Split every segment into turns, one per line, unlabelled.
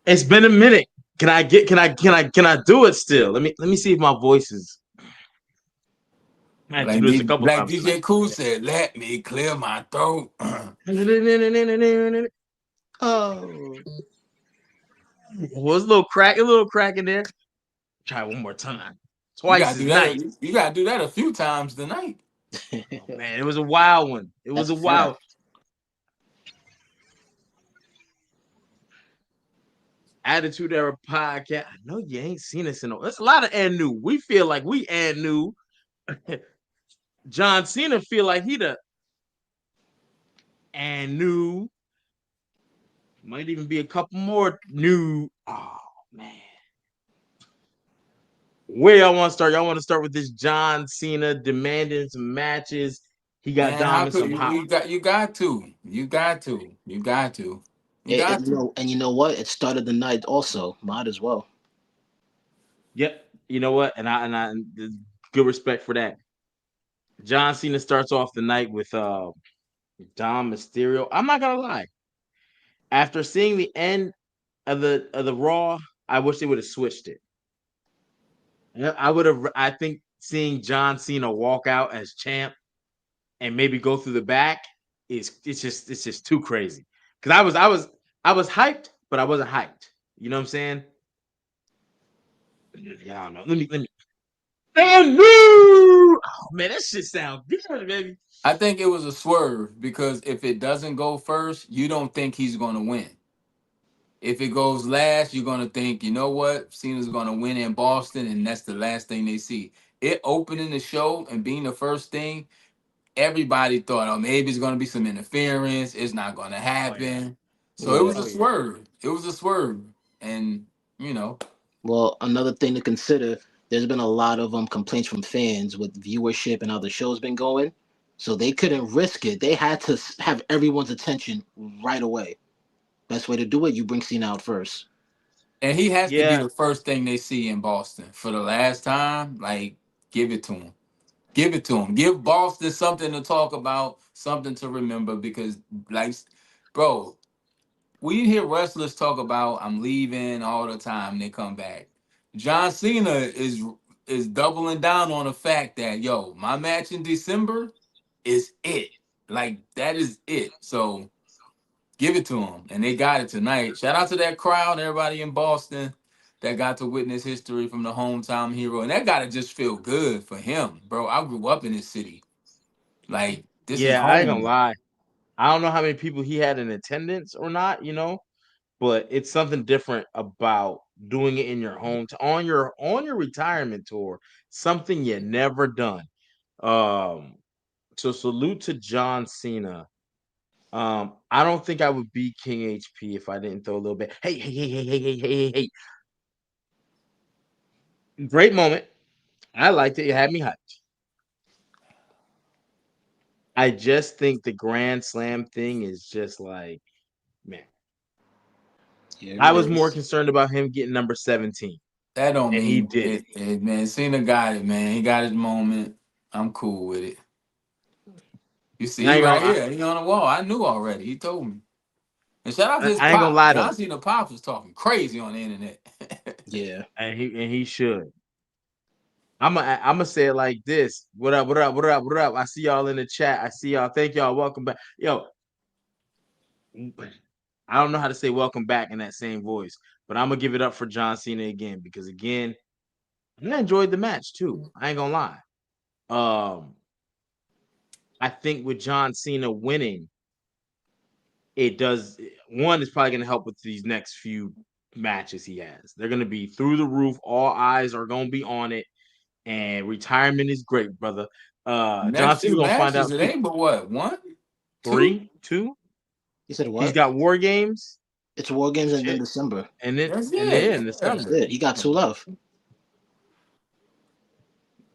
It's been a minute. Can I do it still? Let me see if my voice is. I have to
Like
do this a couple
like
times
DJ Cool said, let me clear my throat.
tonight.
Oh,
Was a little crack in there. Try one more time.
You
Twice
gotta do
is
that.
nice.
You gotta do that a few times tonight.
Oh man, it was a wild one. It was
that's
a
a
wild
fact.
Attitude Era podcast. I know you ain't seen us in. There's a lot of and new. We feel like we and new. John Cena feel like he the and new. Might even be a couple more new. Oh man, where y'all want to start? Y'all want to start with this John Cena demanding some matches. He got
Man,
Dom
how
in
could
some
you?
hot.
You got to.
And you know what? It started the night also. Might as well.
Yep. You know what? And good respect for that. John Cena starts off the night with Dom Mysterio. I'm not gonna lie. After seeing the end of the Raw, I wish they would have switched it. I would have. I think seeing John Cena walk out as champ and maybe go through the back is it's just too crazy. Because I was hyped, but I wasn't hyped. You know what I'm saying? Yeah, I don't know. Let me. And new. Oh man, that shit sounds good, baby.
I think it was a swerve because if it doesn't go first, you don't think he's gonna win. If it goes last, you're gonna think, you know what, Cena's gonna win in Boston, and that's the last thing they see. It opening the show and being the first thing, everybody thought, oh, maybe it's gonna be some interference. It's not gonna
Oh yeah.
happen. So it
Yeah.
was a
Oh yeah.
swerve. It was a swerve, and you know,
Well, another thing to consider, there's been a lot of complaints from fans with viewership and how the show's been going. So they couldn't risk it. They had to have everyone's attention right away. Best way to do it, you bring Cena out first.
and he has to be
Yeah.
the first thing they see in Boston for the last time. Like, give it to him. Give it to him. Give Boston something to talk about, something to remember. Because, like, bro, we hear wrestlers talk about I'm leaving all the time. They come back. John Cena is doubling down on the fact that yo, my match in December is it. Like that is it. So give it to him, and they got it tonight. Shout out to that crowd, everybody in Boston that got to witness history from the hometown hero, and that gotta just feel good for him, bro. I grew up in this city. Like this is
Yeah, I ain't gonna
home.
lie. I don't know how many people he had in attendance or not, but it's something different about doing it in your home on your retirement tour, something you never done. Um, so salute to John Cena. I don't think I would be King HP if I didn't throw a little bit. Hey, hey, hey, hey, hey, hey, hey, hey, hey. Great moment. I liked it. It had me hyped. I just think the Grand Slam thing is just like, man.
Here
I
it
was more
is.
concerned about him getting number 17,
That don't
and he
mean
did it.
it, man. Cena got it, man. He got his moment. I'm cool with it. You see,
I
he
ain't
right
gonna,
here. He on the wall. I knew already. He told me. And shout out to his
I ain't gonna
pops.
lie though,
John Cena pops was talking crazy on the internet.
Yeah.
and he should. I'm gonna say it like this. What up? What up? What up? What up? I see y'all in the chat. I see y'all. Thank y'all. Welcome back. Yo, I don't know how to say welcome back in that same voice, but I'm gonna give it up for John Cena again because again, I enjoyed the match too. I ain't gonna lie. Um, I think with John Cena winning, it does one is probably gonna help with these next few matches he has. They're gonna be through the roof. All eyes are gonna be on it, and retirement is great, brother. John
Next
Cena
few
gonna find
matches,
out
it
too.
ain't but what, one, two?
3, 2.
You said
He's
what?
got War Games.
It's War Games and then
Shit,
December.
That's
and then in
it. Yeah.
That's
December.
it. He got two left.
Well,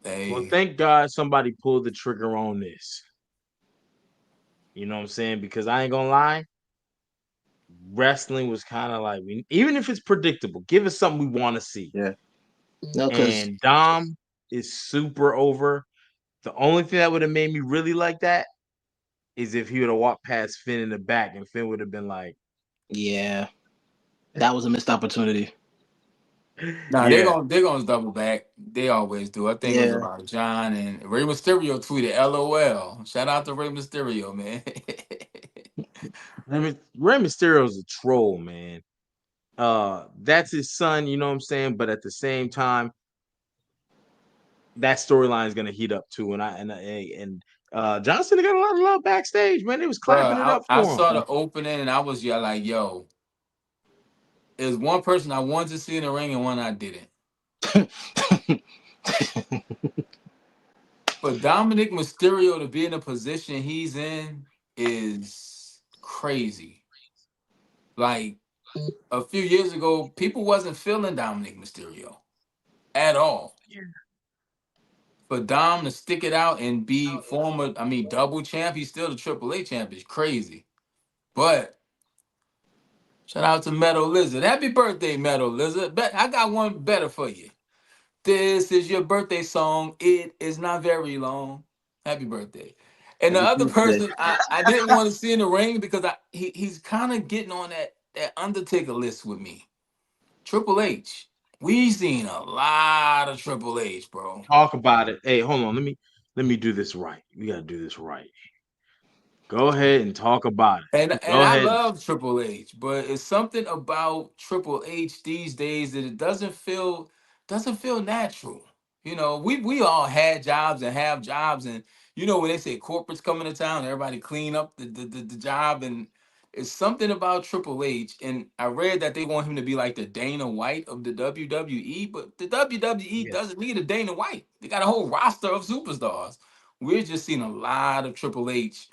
Hey,
thank God somebody pulled the trigger on this. You know what I'm saying? Because I ain't gonna lie, wrestling was kind of like even if it's predictable, give us something we want to see.
Yeah. No, because
And Dom is super over. The only thing that would have made me really like that is if he would have walked past Finn in the back, and Finn would have been like,
Yeah, that was a missed opportunity.
Nah,
"Yeah,
they're gonna double back. They always do. I think it was
Yeah.
about John and Rey Mysterio tweeted LOL. Shout out to Rey Mysterio, man.
Rey Mysterio's a troll, man. That's his son, you know what I'm saying? But at the same time, that storyline is gonna heat up too. And John Cena got a lot of love backstage, man. They was
Bro,
clapping it up
I
for him.
saw the opening and I was yeah like, yo, there's one person I wanted to see in the ring and one I didn't. But Dominic Mysterio to be in the position he's in is crazy. Like a few years ago, people wasn't feeling Dominic Mysterio at all. For Dom to stick it out and be former, I mean, double champ, he's still the Triple A champ, is crazy. But shout out to Meadow Lizard. Happy birthday, Meadow Lizard. I got one better for you. This is your birthday song. It is not very long. Happy birthday. And the
Happy
other
Tuesday.
person I didn't want to see in the ring because he's kind of getting on that Undertaker list with me. Triple H. We seen a lot of Triple H, bro.
Talk about it. Hey, hold on. Let me do this right. We gotta do this right. Go ahead and talk about
And
it.
and
Go
I
ahead.
love Triple H, but it's something about Triple H these days that it doesn't feel natural. You know, we all had jobs and have jobs, and you know when they say corporates coming to town, everybody clean up the job, and it's something about Triple H. And I read that they want him to be like the Dana White of the WWE, but the WWE
Yes.
doesn't need a Dana White. They got a whole roster of superstars. We're just seeing a lot of Triple H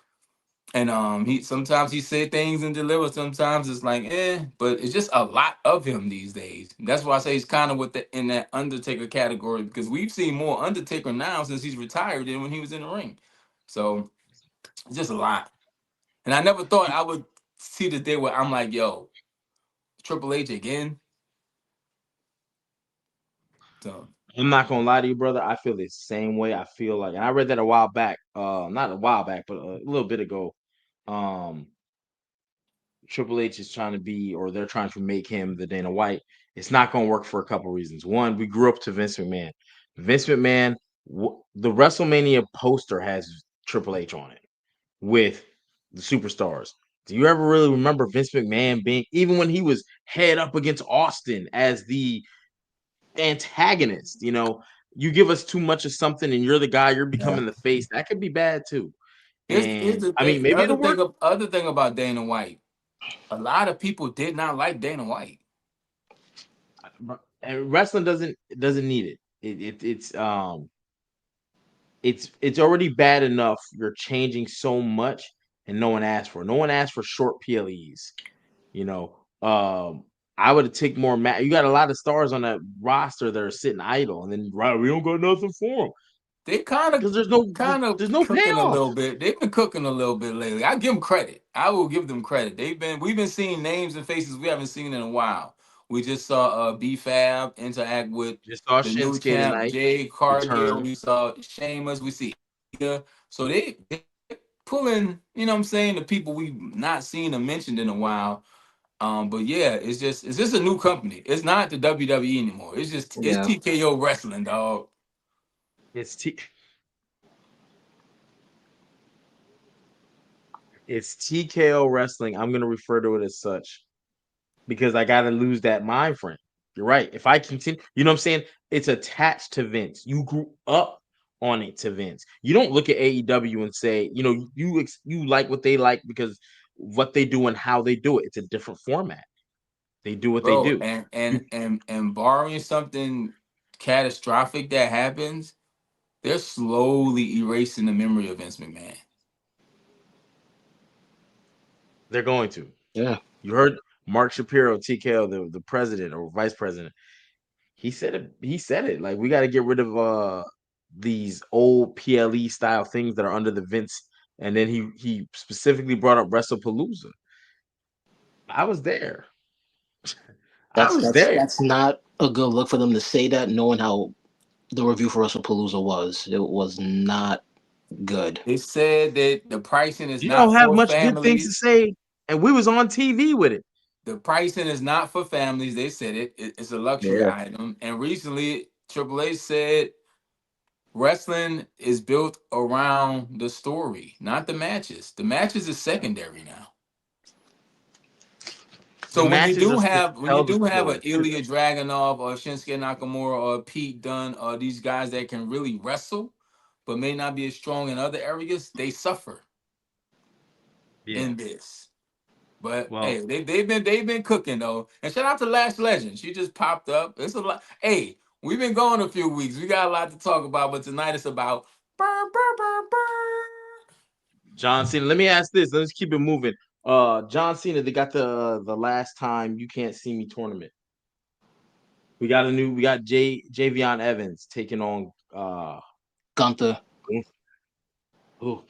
and he sometimes he said things and deliver. Sometimes it's like, but it's just a lot of him these days. That's why I say he's kind of with the in that Undertaker category because we've seen more Undertaker now since he's retired than when he was in the ring. So it's just a lot. And I never thought I would see the day where I'm like, yo, Triple H again. So
I'm not gonna lie to you, brother. I feel the same way. I feel like, and I read that a while back. Not a while back, but a little bit ago. Um, Triple H is trying to be, or they're trying to make him the Dana White. It's not gonna work for a couple reasons. One, we grew up to Vince McMahon. Vince McMahon, the WrestleMania poster has Triple H on it with the superstars. Do you ever really remember Vince McMahon being, even when he was head up against Austin as the antagonist? You give us too much of something and you're the guy, you're
yeah.
becoming the face. That could be bad too.
Here's
And
the
I mean,
thing.
maybe it'll work.
Other thing about Dana White. A lot of people did not like Dana White.
And wrestling doesn't need it. It's already bad enough. You're changing so much, and no one asked for it. No one asked for short PLEs. You know, I would have take more. You got a lot of stars on that roster that are sitting idle, and then right, we don't got nothing for them
They kind of
because there's no
kind of
there's no
cooking a
payoff.
little bit. They've been cooking a little bit lately. I give them credit. I will give them credit. We've been seeing names and faces we haven't seen in a while. We just saw B Fab interact with
Just saw
the new
Shinsuke
champ
tonight
Jay Cargill.
return.
We saw Sheamus. We see Ida. So they pulling. You know what I'm saying, the people we've not seen or mentioned in a while. But yeah, it's just a new company. It's not the WWE anymore. It's
Yeah.
TKO Wrestling, dog.
It's T it's TKO Wrestling. I'm gonna refer to it as such because I gotta lose that mind frame. You're right. If I continue, you know what I'm saying? It's attached to Vince. You grew up on it to Vince. You don't look at AEW and say, you like what they like because what they do and how they do it. It's a different format. They do what they
Bro,
do.
and
You,
and and and barring something catastrophic that happens, they're slowly erasing the memory of Vince McMahon.
they're going to.
Yeah.
You heard Mark Shapiro, TKO, the president or vice president. He said it. He said it. Like we got to get rid of these old PLE style things that are under the Vince. And then he specifically brought up WrestlePalooza. I was there. I
That's
was
that's
there.
that's not a good look for them to say that, knowing how the review for WrestlePalooza was. It was not. Good.
They said that the pricing is
You
not
don't have
for
much good things to
families.
say, and we was on TV with it.
The pricing is not for families. They said it's a luxury
Yeah.
item. And recently, Triple H said wrestling is built around the story, not the matches. The matches is secondary now.
The
So
matches are supposed to
when you
tell the
do have
story.
an Ilya Dragunov or Shinsuke Nakamura or Pete Dunne or these guys that can really wrestle, but may not be as strong in other areas, they suffer
Yeah.
in this. But
Well,
hey, they've been cooking though. And shout out to Lash Legend. She just popped up. It's a lot. Hey, we've been going a few weeks. We got a lot to talk about, but tonight it's about burr, burr, burr, burr.
John Cena. Let me ask this. Let's keep it moving. John Cena. They got the last time you can't see me tournament. We got Javion Evans taking on
Gunther.
oh.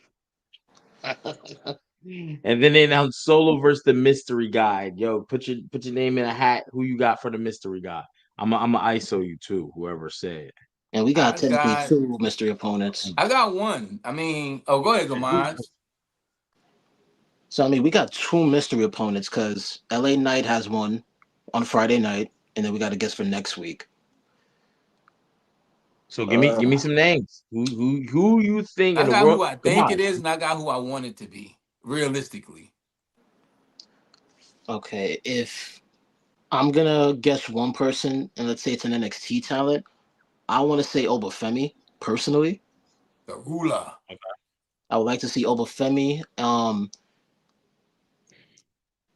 And then they announced Solo versus the mystery guy. Yo, put your name in a hat. Who you got for the mystery guy? I'm a ISO you too, whoever said.
And we got
I
technically
got
two mystery opponents.
I got one. I mean, oh, go ahead, Gamaj.
So I mean, we got two mystery opponents because LA Knight has one on Friday night, and then we got a guest for next week.
So give me
Uh,
some names. Who you think in
I
the
got who
world?
I
Come
think
on.
it is, and I got who I want it to be. Realistically,
okay, if I'm gonna guess one person, and let's say it's an NXT talent, I want to say Obafemi personally.
the ruler.
I would like to see Obafemi.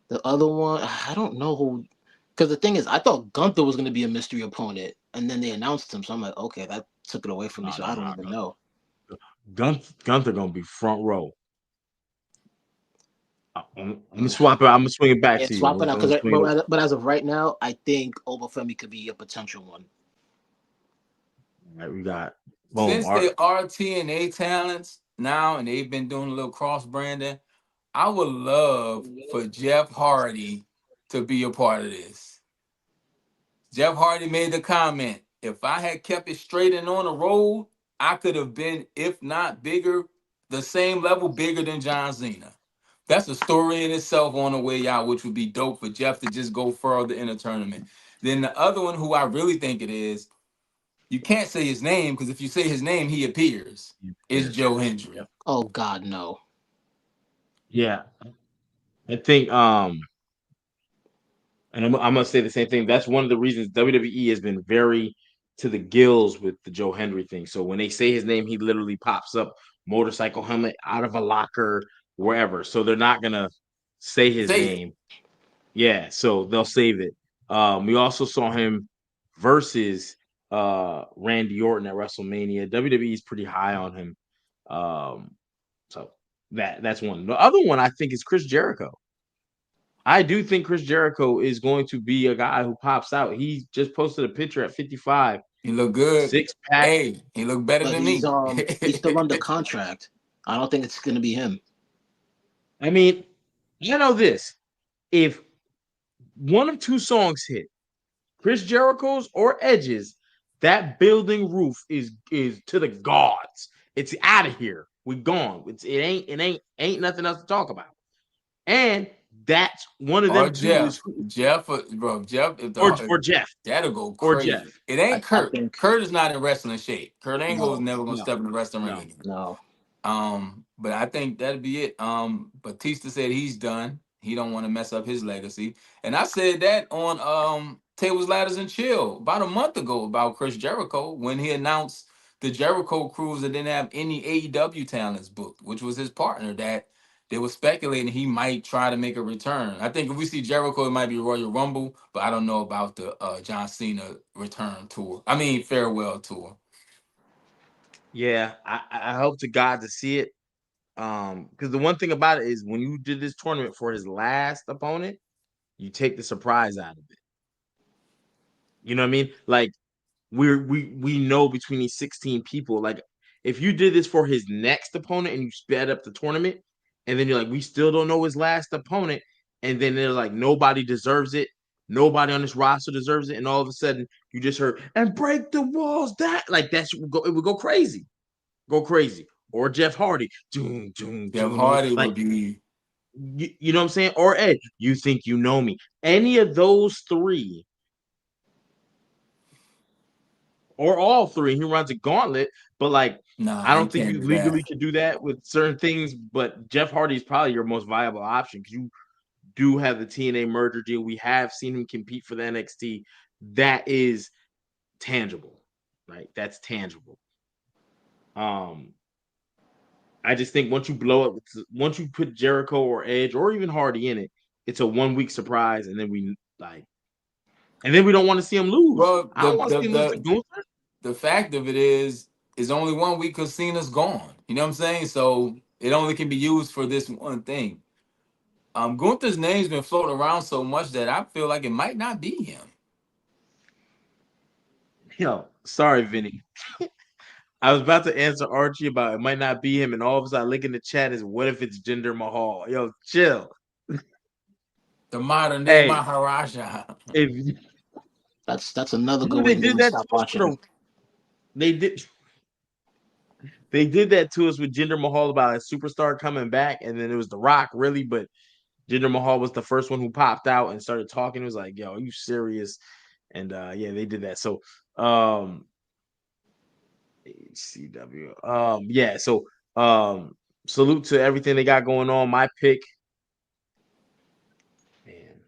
The other one, I don't know who. Because the thing is, I thought Gunther was going to be a mystery opponent, and then they announced him. So I'm like, okay, that took it away from me.
No,
So
no,
I don't
no.
even know.
Gunther gonna be front row. I'm gonna swap it. I'm gonna swing it back
Yeah,
to you.
swap it out.
I'm gonna
Because
swing it.
but as of right now, I think Obafemi could be a potential one.
All right, we got boom.
Since
Art.
they are TNA talents now, and they've been doing a little cross branding, I would love for Jeff Hardy to be a part of this. Jeff Hardy made the comment, if I had kept it straight and on the road, I could have been, if not bigger, the same level bigger than John Cena. That's a story in itself on the way out, which would be dope for Jeff to just go further in the tournament. Then the other one, who I really think it is, you can't say his name because if you say his name, he appears. Is
Yes.
Joe
Yep.
Hendry.
Oh God, no.
Yeah, I think and I'm gonna say the same thing. That's one of the reasons WWE has been very to the gills with the Joe Hendry thing. So when they say his name, he literally pops up, motorcycle helmet out of a locker, wherever. So they're not gonna say his
Say it.
name. Yeah, so they'll save it. We also saw him versus Randy Orton at WrestleMania. WWE is pretty high on him. Um, so that's one. The other one I think is Chris Jericho. I do think Chris Jericho is going to be a guy who pops out. He just posted a picture at 55,
He look good.
six pack.
Hey, he look better
But
than me.
he's still under contract. I don't think it's going to be him.
I mean, you know this. If one of two songs hit, Chris Jericho's or Edge's, that building roof is to the gods. It's out of here. We gone. It ain't nothing else to talk about. And that's one of
Or
them two is
Jeff. Jeff, bro, Jeff,
or Jeff
that'll go
or Jeff.
crazy. It ain't
I
Kurt.
think
Kurt is not in wrestling shape. Kurt Angle is
no,
never gonna
No,
step in the wrestling ring
no.
again.
no.
But I think that'd be it. Batista said he's done. He don't want to mess up his legacy. And I said that on Tables, Ladders, and Chill about a month ago about Chris Jericho when he announced the Jericho Cruise that didn't have any AEW talents booked, which was his partner that they were speculating he might try to make a return. I think if we see Jericho, it might be Royal Rumble, but I don't know about the John Cena return tour. I mean farewell tour.
Yeah, I hope to God to see it. Because the one thing about it is when you did this tournament for his last opponent, you take the surprise out of it. You know what I mean? Like we know between these 16 people, like if you did this for his next opponent and you sped up the tournament, and then you're like, we still don't know his last opponent, and then they're like, nobody deserves it, nobody on this roster deserves it, and all of a sudden you just heard and break the walls that like it would go crazy. Go crazy. or Jeff Hardy. Doom, doom,
Jeff
doom, doom.
Hardy
Like,
would be
you know what I'm saying? Or Ed, you think you know me. Any of those three, or all three, he runs a gauntlet, but like,
nah.
I
You
don't think
can't
you
do
legally
that.
could do that with certain things, but Jeff Hardy is probably your most viable option because you do have the TNA merger deal. We have seen him compete for the NXT. That is tangible, right? That's tangible. Um, I just think once you blow up, once you put Jericho or Edge or even Hardy in it, it's a 1 week surprise, and then we don't want to see him lose.
Well,
I don't want to see him lose to Gunther.
the fact of it is only 1 week because Cena's gone. You know what I'm saying? So it only can be used for this one thing. Gunther's name's been floating around so much that I feel like it might not be him.
Yo, sorry, Vinny. I was about to answer Archie about it might not be him, and all of a sudden I look in the chat is what if it's Jinder Mahal? Yo, chill.
The modern day
Hey,
Maharaja.
if
That's another good
remember
way
they
to make
did
me
that
stop
to us for
watching.
they did that to us with Jinder Mahal about a superstar coming back, and then it was The Rock, really, but Jinder Mahal was the first one who popped out and started talking. It was like, yo, are you serious? And yeah, they did that. So HCW. Yeah, so salute to everything they got going on. My pick, man,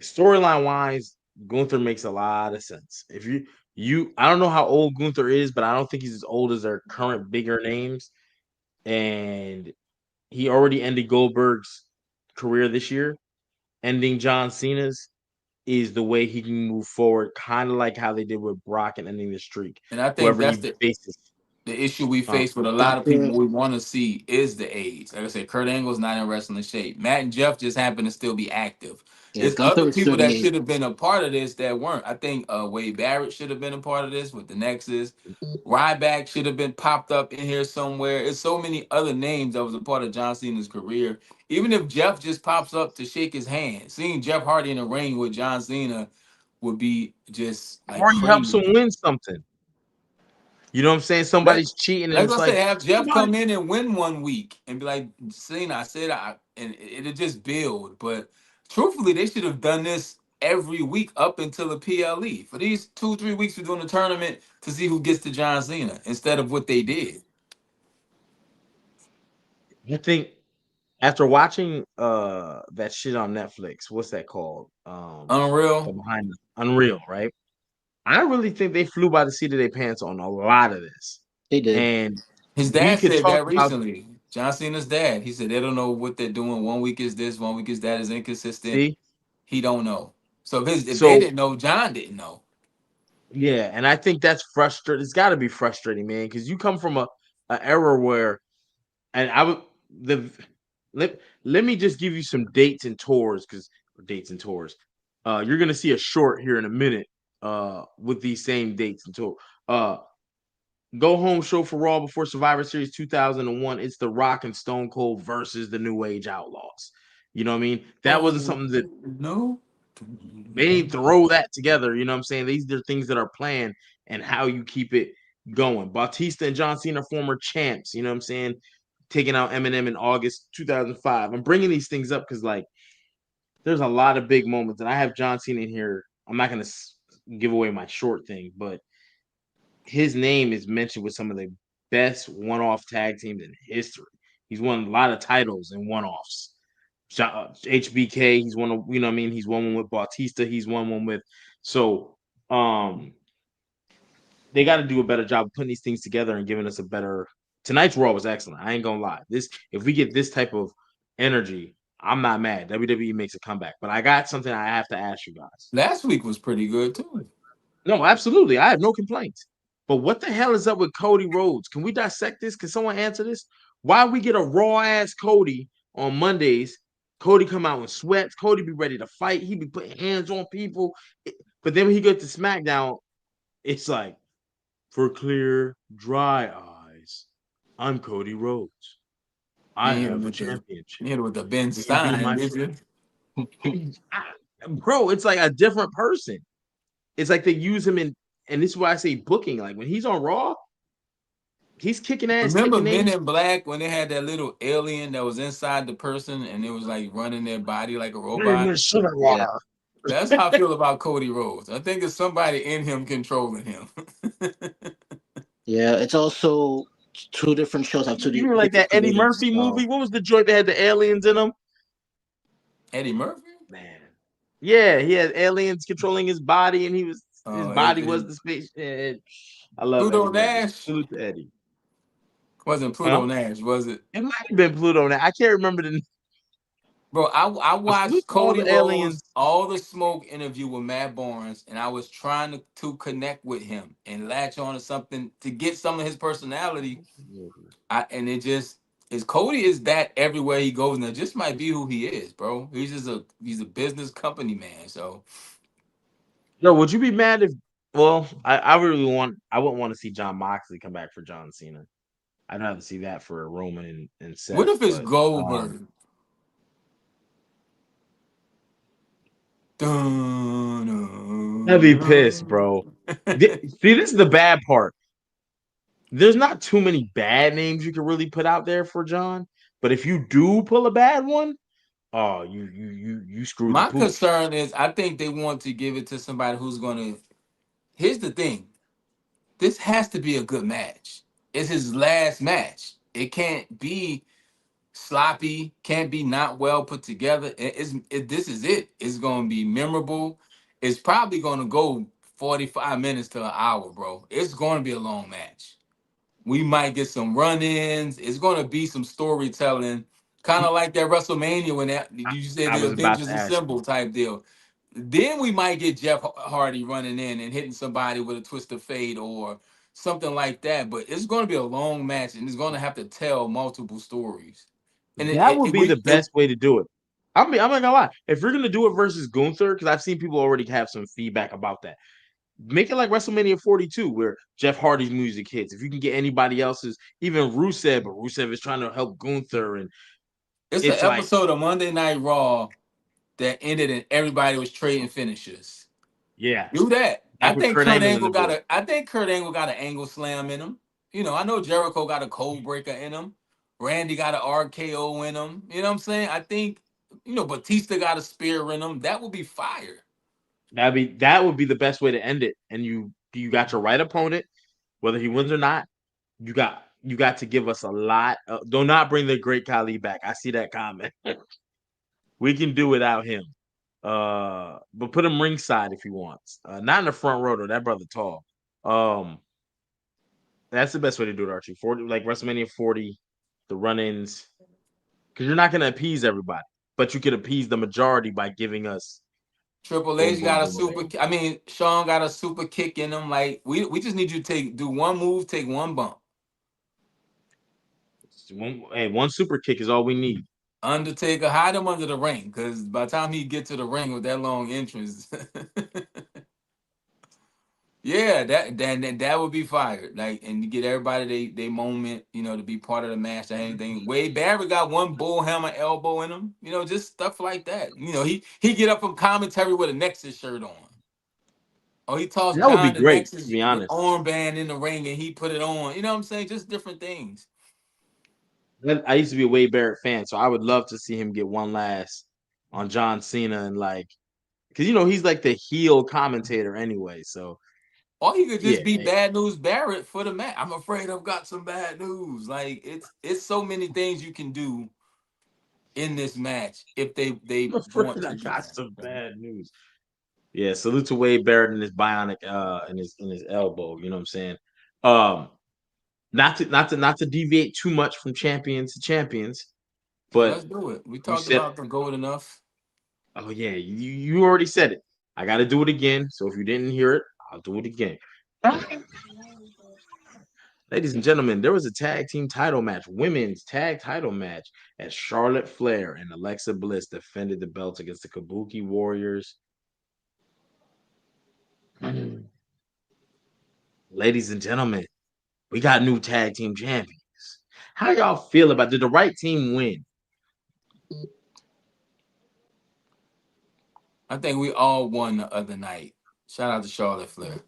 storyline wise, Gunther makes a lot of sense. If I don't know how old Gunther is, but I don't think he's as old as their current bigger names. And he already ended Goldberg's career this year. Ending John Cena's is the way he can move forward, kind of like how they did with Brock and ending the streak.
And I think
Whoever
that's
he faces.
the issue we
Uh,
face with a lot
That's
of people
it.
we want to see is the age. Like I said, Kurt Angle's not in wrestling shape. Matt and Jeff just happen to still be active.
Yeah,
There's other
Gunther is
people that
38.
should have been a part of this that weren't. I think Wade Barrett should have been a part of this with the Nexus. Ryback should have been popped up in here somewhere. There's so many other names that was a part of John Cena's career. Even if Jeff just pops up to shake his hand, seeing Jeff Hardy in the ring with John Cena would be just like
or he helps him
crazy.
win something. You know what I'm saying?
Let
Somebody's cheating, and
Like
it's
I said,
like
have Jeff
somebody.
come in and win 1 week and be like, Cena, I said and it'll just build. But truthfully, they should have done this every week up until the PLE. For these 2, 3 weeks we're doing the tournament to see who gets to John Cena instead of what they did.
I think after watching that shit on Netflix, what's that called? The
Unreal.
behind Unreal, right? I really think they flew by the seat of their pants on a lot of this.
They did.
And
His
we
dad
could
said
talk
that
about
recently. John Cena's dad. He said they don't know what they're doing. 1 week is this, 1 week is that, is inconsistent.
see.
He don't know. So if they
So
didn't know, John didn't know.
yeah, and I think that's frustrating. It's got to be frustrating, man, because you come from a era where, and I would the let me just give you some dates and tours because dates and tours. You're gonna see a short here in a minute. With these same dates and tour. Uh, Go home show for Raw before Survivor Series 2001. It's The Rock and Stone Cold versus the New Age Outlaws. You know what I mean? That wasn't
Oh
something that
no.
they didn't throw that together. You know what I'm saying? These are things that are planned and how you keep it going. Bautista and John Cena are former champs. You know what I'm saying? Taking out Eminem in August 2005. I'm bringing these things up because like there's a lot of big moments, and I have John Cena in here. I'm not gonna give away my short thing, but his name is mentioned with some of the best one-off tag teams in history. He's won a lot of titles in one-offs. HBK, he's won, you know what I mean? He's won one with Bautista. He's won one with. So they got to do a better job of putting these things together and giving us a better. Tonight's Raw was excellent. I ain't gonna lie. This, if we get this type of energy, I'm not mad. WWE makes a comeback, but I got something I have to ask you guys.
Last week was pretty good too.
No, absolutely. I have no complaints. But what the hell is up with Cody Rhodes? Can we dissect this? Can someone answer this? Why we get a raw ass Cody on Mondays? Cody come out in sweats. Cody be ready to fight. He be putting hands on people. But then when he gets to SmackDown, it's like for clear, dry eyes. I'm Cody Rhodes. I
You hit him
have a
with the
championship.
you hit him with the Ben
Will you be
Stein,
my
did you?
bro? It's like a different person. It's like they use him in, and this is why I say booking. Like when he's on Raw, He's kicking ass,
Remember
taking
Men
names.
in Black when they had that little alien that was inside the person and it was like running their body like a robot? Yeah. That's how I feel about Cody Rhodes. I think it's somebody in him controlling him.
Yeah, it's also two different shows have two
You remember like
different
that Eddie
creators.
Murphy
So
movie? What was the joint that had the aliens in them?
Eddie Murphy?
Man. Yeah, he had aliens controlling his body, and his
Oh,
body was the space. I love Eddie
Pluto
Murphy.
Nash?
Salute to Eddie.
Wasn't Pluto
Huh?
Nash, was it?
It might have been Pluto. Now I can't remember the.
Bro, I
But salute
watched
to all
Cody
the
Rhodes
aliens.
all the smoke interview with Matt Barnes, and I was trying to connect with him and latch on to something to get some of his personality. And it just is Cody is that everywhere he goes, and it just might be who he is, bro. He's a business company man. So
Yo, would you be mad if? Well, I really want. I wouldn't want to see John Moxley come back for John Cena. I'd rather see that for Roman and
what
Seth.
if it's
But
Goldberg? Dun,
I'd
dun,
be pissed, bro.
dun.
See, this is the bad part. There's not too many bad names you can really put out there for John. But if you do pull a bad one, oh, you screwed the
My
pooch.
concern is I think they want to give it to somebody who's gonna. Here's the thing. This has to be a good match. It's his last match. It can't be sloppy, can't be not well put together. This is it. It's going to be memorable. It's probably going to go 45 minutes to an hour, bro. It's going to be a long match. We might get some run-ins. It's going to be some storytelling, kind of like that WrestleMania when that
I,
you said
I
the
was about
Avengers
to ask you.
Assemble type deal. Then we might get Jeff Hardy running in and hitting somebody with a twist of fate or something like that. But it's going to be a long match, and it's going to have to tell multiple stories. And
That would be the
it
best way to do it. I'm not gonna lie. If you're gonna do it versus Gunther, because I've seen people already have some feedback about that. Make it like WrestleMania 42, where Jeff Hardy's music hits. If you can get anybody else's, even Rusev, but Rusev is trying to help Gunther, and
it's an
it's like,
episode of Monday Night Raw that ended and everybody was trading finishers.
yeah,
Do that.
back with Kurt Angle in the building.
I think Kurt Angle got an angle slam in him. You know, I know Jericho got a cold breaker in him. Randy got an RKO in him. You know what I'm saying? I think, Batista got a spear in him. That would be fire.
That would be the best way to end it. And you got your right opponent, whether he wins or not. You got to give us a lot. Do not bring the Great Khali back. I see that comment. We can do without him. But put him ringside if he wants. Not in the front row though. That brother tall. Um, that's the best way to do it, Archie. 40, like WrestleMania 40, the run-ins, because you're not gonna appease everybody, but you could appease the majority by giving us
Triple
boom,
H
boom,
got a
boom, boom.
super. I mean, Sean got a super kick in him. Like we just need you to do one move, take one bump.
One super kick is all we need.
Undertaker, hide him under the ring, because by the time he get to the ring with that long entrance, yeah, that would be fired. Like, and you get everybody they moment, to be part of the match or anything. Wade Barrett got one bullhammer elbow in him, just stuff like that. He get up from commentary with a Nexus shirt on. Or he tossed
That would be
John the
great, to
Nexus
be honest.
armband in the ring and he put it on. You know what I'm saying? Just different things.
I used to be a Wade Barrett fan, so I would love to see him get one last on John Cena and like, because he's like the heel commentator anyway. So
Or he could
yeah,
just be Bad News Barrett for the match. I'm afraid I've got some bad news. Like it's so many things you can do in this match if they
I'm
want
afraid I
to do
got
that.
some bad news. Yeah, salute to Wade Barrett and his bionic in his elbow. You know what I'm saying? Um, not to deviate too much from champions to champions,
Let's
but
do it. We
you
talked
said,
about the gold enough.
oh yeah, you already said it. I got to do it again. So if you didn't hear it, I'll do it again. Ladies and gentlemen, there was a tag team title match, women's tag title match, as Charlotte Flair and Alexa Bliss defended the belts against the Kabuki Warriors. Ladies and gentlemen, we got new tag team champions. How y'all feel about, did the right team win?
I think we all won the other night. Shout out to Charlotte Flair.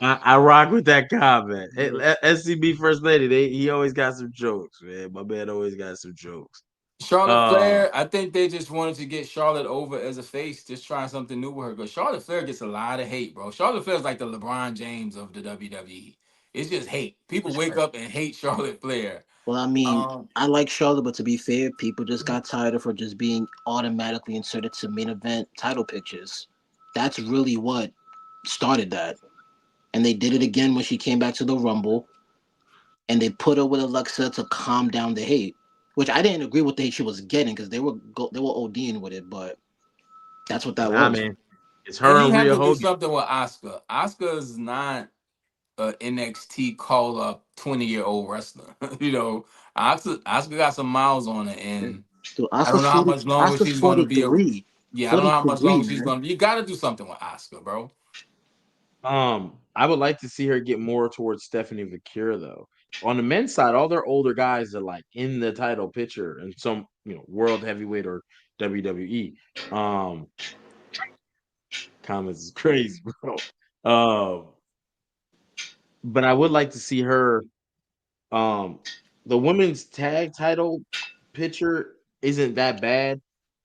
I rock with that comment.
Yeah.
SCB First Lady, he always got some jokes, man. My man always got some jokes.
Charlotte
Um,
Flair, I think they just wanted to get Charlotte over as a face, just trying something new with her. Because Charlotte Flair gets a lot of hate, bro. Charlotte Flair's like the LeBron James of the WWE. It's just hate.
for
People wake
sure.
up and hate Charlotte Flair.
Well, I mean,
Um,
I like Charlotte, but to be fair, people just got tired of her just being automatically inserted to main event title pictures. That's really what started that. And they did it again when she came back to the Rumble, and they put her with Alexa to calm down the hate, which I didn't agree with the hate she was getting because they were ODing with it, but that's what that
Nah,
was.
man, it's
and
her
he
and
had
Rhea
to do
Hogan.
something with Oscar. Oscar is not a NXT call up 20-year-old wrestler. Oscar got some miles on it, and
Dude,
I don't know how much longer
Oscar's
she's going to be a.
43.
Yeah, I don't know how much
43,
longer she's
man.
going to. You got to do something with Oscar, bro.
I would like to see her get more towards Stephanie Vakira though. On the men's side, all their older guys are like in the title picture and some, world heavyweight or WWE. Um, comments is crazy, bro. Um, but I would like to see her. Um, the women's tag title picture isn't that bad,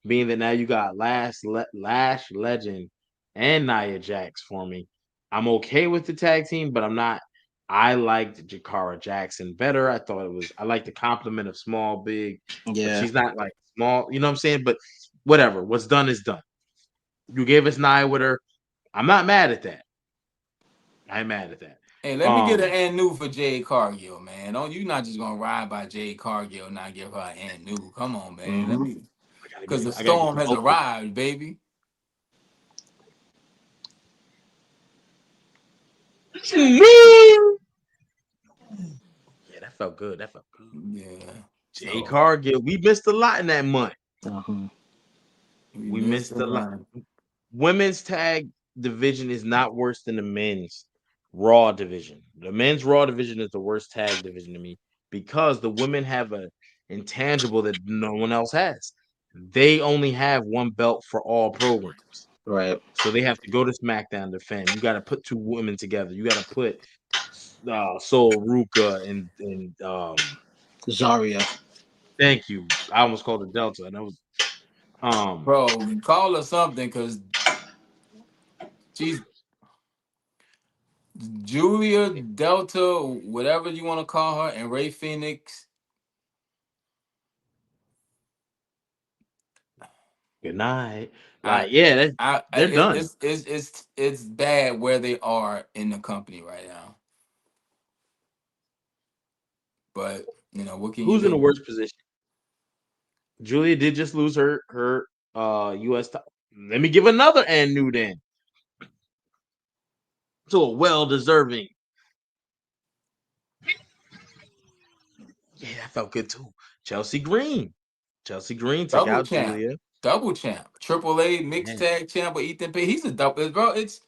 being that now you got Lash Legend and Nia Jax for me. I'm okay with the tag team, but I'm not. I liked Jakara Jackson better. I thought I like the compliment of small, big, but
Yeah.
she's not like small. You know what I'm saying? But whatever. What's done is done. You gave us Nia with her. I'm not mad at that. I'm mad at that.
Hey, let me get an
Um,
and new for Jade Cargill, man. Don't you not just gonna ride by Jade Cargill and not give her an and new? Come on, man. Let
Hmm.
me,
I gotta
because
get
the
I gotta get
storm
the
has
vocals.
arrived, baby.
Yeah, that felt good. That felt good.
Yeah.
Jay
So
Cargill, we missed a lot in that month.
Uh-huh.
we
We
missed
missed
the
a lot.
line.
Women's tag division is not worse than the men's Raw division. The men's Raw division is the worst tag division to me because the women have a intangible that no one else has. They only have one belt for all programs.
Right.
So they have to go to SmackDown to defend. You got to put two women together. You got to put Soul Ruka and
Zarya.
thank you. I almost called it Delta. And that was um
Bro, call her something because she's Julia Delta, whatever you want to call her, and Ray Phoenix.
good night.
I,
Like, yeah, they're
it,
done.
it's bad where they are in the company right now. But what can you
Who's in the
do?
worst position? Julia did just lose her US title. Let me give another and new then. To a well deserving. Yeah, that felt good too. Chelsea Green. Chelsea Green took
Double
out
champ,
Julia.
double champ, Triple A mixed
Yeah.
tag champ with Ethan Page. He's a double, bro. It's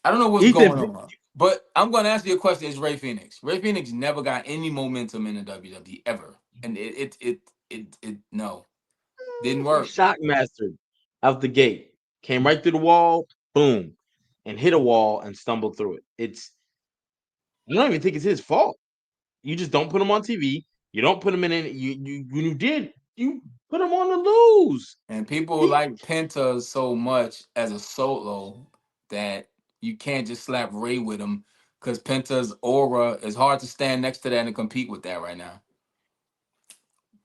I don't know what's
Ethan,
going on. But I'm gonna ask you a question. Is Ray Phoenix? Ray Phoenix never got any momentum in the WWE ever, and it no didn't work.
Shockmaster out the gate. Came right through the wall, boom, and hit a wall and stumbled through it. I don't even think it's his fault. You just don't put him on TV. You don't put him in any you when you did, you put him on the lose.
And people
He
like Penta so much as a solo that you can't just slap Ray with him because Penta's aura is hard to stand next to that and compete with that right now.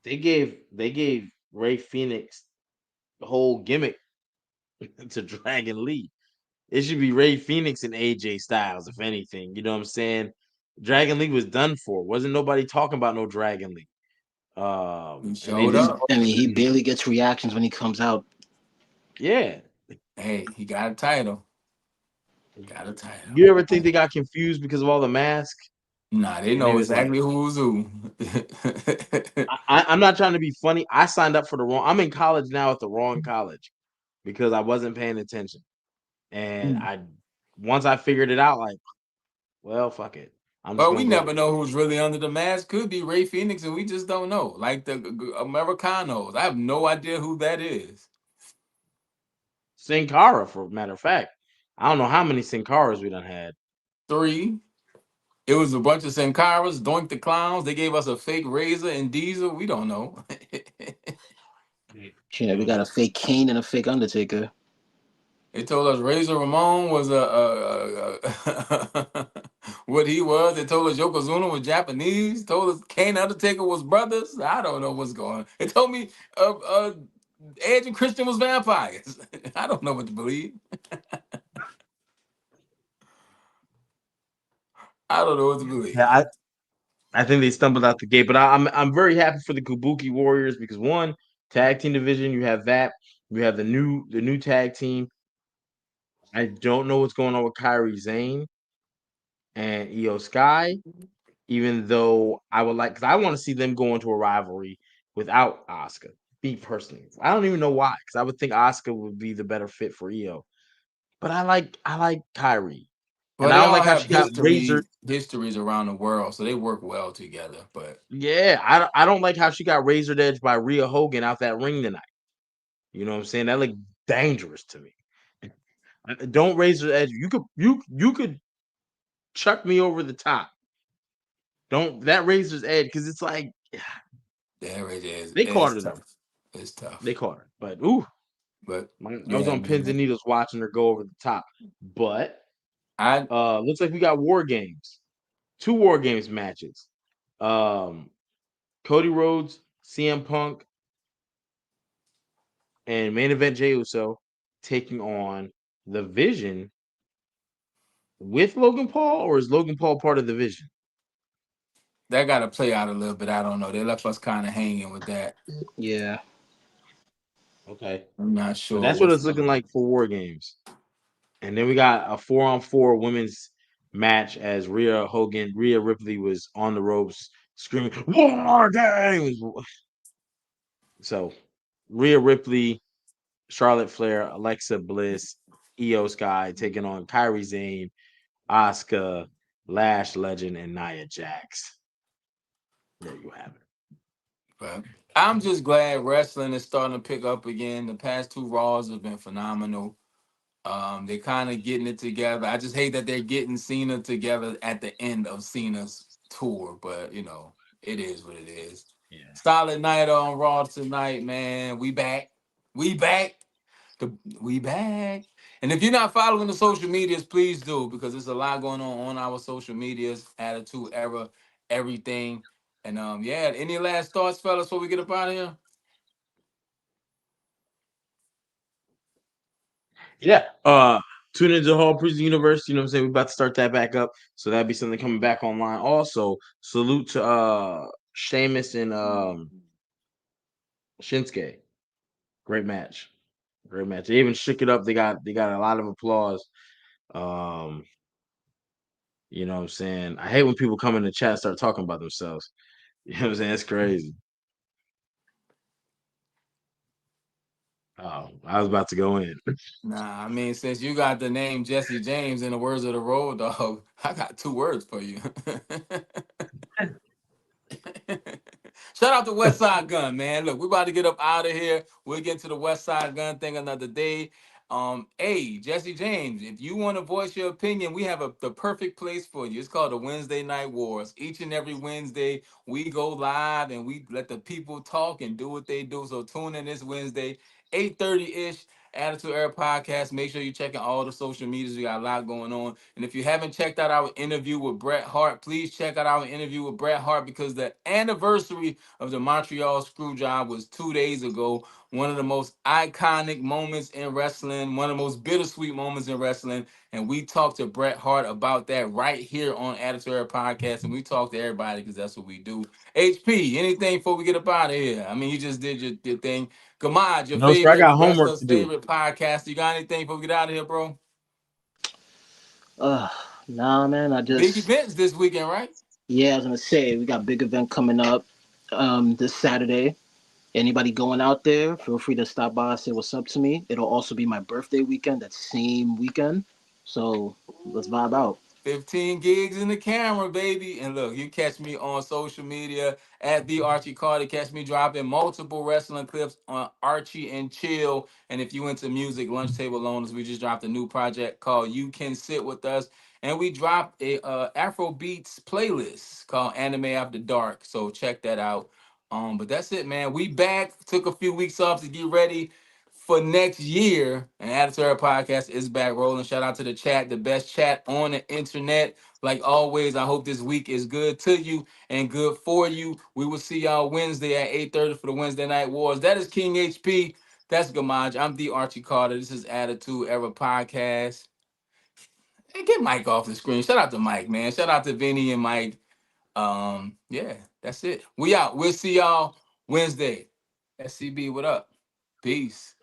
they gave Ray Phoenix the whole gimmick to Dragon Lee. It should be Ray Phoenix and AJ Styles, if anything. You know what I'm saying? Dragon Lee was done for. Wasn't nobody talking about no Dragon Lee.
He
And they
showed
just
up.
I mean, he barely gets reactions when he comes out.
yeah.
Hey, he got a title. Got a title.
You ever think they got confused because of all the masks?
Nah, they
And they
know
was like,
exactly who's who.
I'm not trying to be funny. I signed up for the wrong. I'm in college now at the wrong college because I wasn't paying attention. And I once I figured it out, like, well, fuck it. I'm just
Well,
gonna
we
go to
never know who's really under the mask. Could be Ray Phoenix, and we just don't know. Like the Americanos. I have no idea who that is.
Sin Cara, for a matter of fact. I don't know how many Sin Caras we done had.
Three. It was a bunch of Sin Caras, Doink the Clowns. They gave us a fake Razor and Diesel. We don't know.
Yeah, we got a fake Kane and a fake Undertaker.
They told us Razor Ramon was what he was. They told us Yokozuna was Japanese. Told us Kane and Undertaker was brothers. I don't know what's going on. They told me Edge and Christian was vampires. I don't know what to believe. I don't know what to
Yeah,
believe.
I think they stumbled out the gate, but I'm very happy for the Kabuki Warriors because one tag team division, you have that, you have the new tag team. I don't know what's going on with Kyrie Zane and Io Sky, even though I would like because I want to see them go into a rivalry without Asuka. Me personally, I don't even know why because I would think Asuka would be the better fit for Io, but I like Kyrie, and
Well,
I
they
don't like
all
how
have
she got razored.
histories around the world, so they work well together. But
Yeah, I don't like how she got razored edge by Rhea Hogan out that ring tonight. You know what I'm saying? That looked dangerous to me. Don't raise the edge. You could chuck me over the top. Don't that razor's edge because it's like
there it is.
they caught
It's
her though.
tough. It's
They
tough.
caught her, but ooh,
But
I was
yeah,
on pins and
man.
needles watching her go over the top. But
I
looks like we got war games, two war games matches. Um, Cody Rhodes, CM Punk, and main event Jey Uso taking on the Vision with Logan Paul, or is Logan Paul part of the Vision?
that got to play out a little bit. I don't know. They left us kind of hanging with that.
Yeah.
Okay,
I'm not
but
sure
that's what
what's
it's looking
going
like for war games. And then we got a 4-on-4 women's match as Rhea Ripley was on the ropes screaming "War Games!" So Rhea Ripley, Charlotte Flair, Alexa Bliss, Io Sky taking on Kyrie Zane, Asuka, Lash Legend, and Nia Jax. There you have it.
But I'm just glad wrestling is starting to pick up again. The past two Raws have been phenomenal. They're kind of getting it together. I just hate that they're getting Cena together at the end of Cena's tour, but it is what it is.
Yeah.
Solid night on Raw tonight, man. We back. We back. We back. And if you're not following the social medias, please do because there's a lot going on our social medias. Attitude Era, everything. And yeah. Any last thoughts, fellas, before we get up out of here?
Yeah. Tune into Hall Prison Universe. You know what I'm saying? We're about to start that back up. So that'd be something coming back online. Also, salute to Sheamus and Shinsuke. Great match. Great match. They even shook it up. They got a lot of applause. Um, you know what I'm saying? I hate when people come in the chat and start talking about themselves. You know what I'm saying? It's crazy. Oh, I was about to go in.
Nah, I mean, since you got the name Jesse James in the words of the road dog, I got two words for you. Shout out to West Side Gun, man. Look, we're about to get up out of here. We'll get to the West Side Gun thing another day. Hey, Jesse James, if you want to voice your opinion, we have the perfect place for you. It's called the Wednesday Night Wars. Each and every Wednesday, we go live and we let the people talk and do what they do. So tune in this Wednesday, 8:30-ish. Attitude Era Podcast. Make sure you're checking all the social medias. We got a lot going on. And if you haven't checked out our interview with Bret Hart, please check out our interview with Bret Hart because the anniversary of the Montreal Screwjob was 2 days ago. One of the most iconic moments in wrestling, one of the most bittersweet moments in wrestling. And we talked to Bret Hart about that right here on Attitude Era Podcast. And we talk to everybody because that's what we do. HP, anything before we get up out of here? I mean, you just did your thing. Gamad, your
No, sir. I
favorite
got homework
wrestler's
to do.
favorite podcast. You got anything before we get out of here, bro?
Uh, nah, man. I
Big
just
events this weekend, right?
Yeah, I was gonna say we got a big event coming up this Saturday. Anybody going out there, feel free to stop by and say what's up to me. It'll also be my birthday weekend, that same weekend. So let's vibe out.
15 gigs in the camera, baby. And look, you catch me on social media at the Archie Carter. Catch me dropping multiple wrestling clips on Archie and Chill. And if you into music, Lunch Table Loners, we just dropped a new project called You Can Sit With Us. and we dropped a Afro beats playlist called Anime After Dark. So check that out. But that's it, man. We back. Took a few weeks off to get ready for next year. And Added to Our Podcast is back rolling. Shout out to the chat, the best chat on the internet. Like always, I hope this week is good to you and good for you. We will see y'all Wednesday at 8:30 for the Wednesday Night Wars. That is King HP. That's Gamaj. I'm the Archie Carter. This is Attitude Era Podcast. Hey, get Mike off the screen. Shout out to Mike, man. Shout out to Vinny and Mike. Yeah, that's it. We out. We'll see y'all Wednesday. SCB, what up? Peace.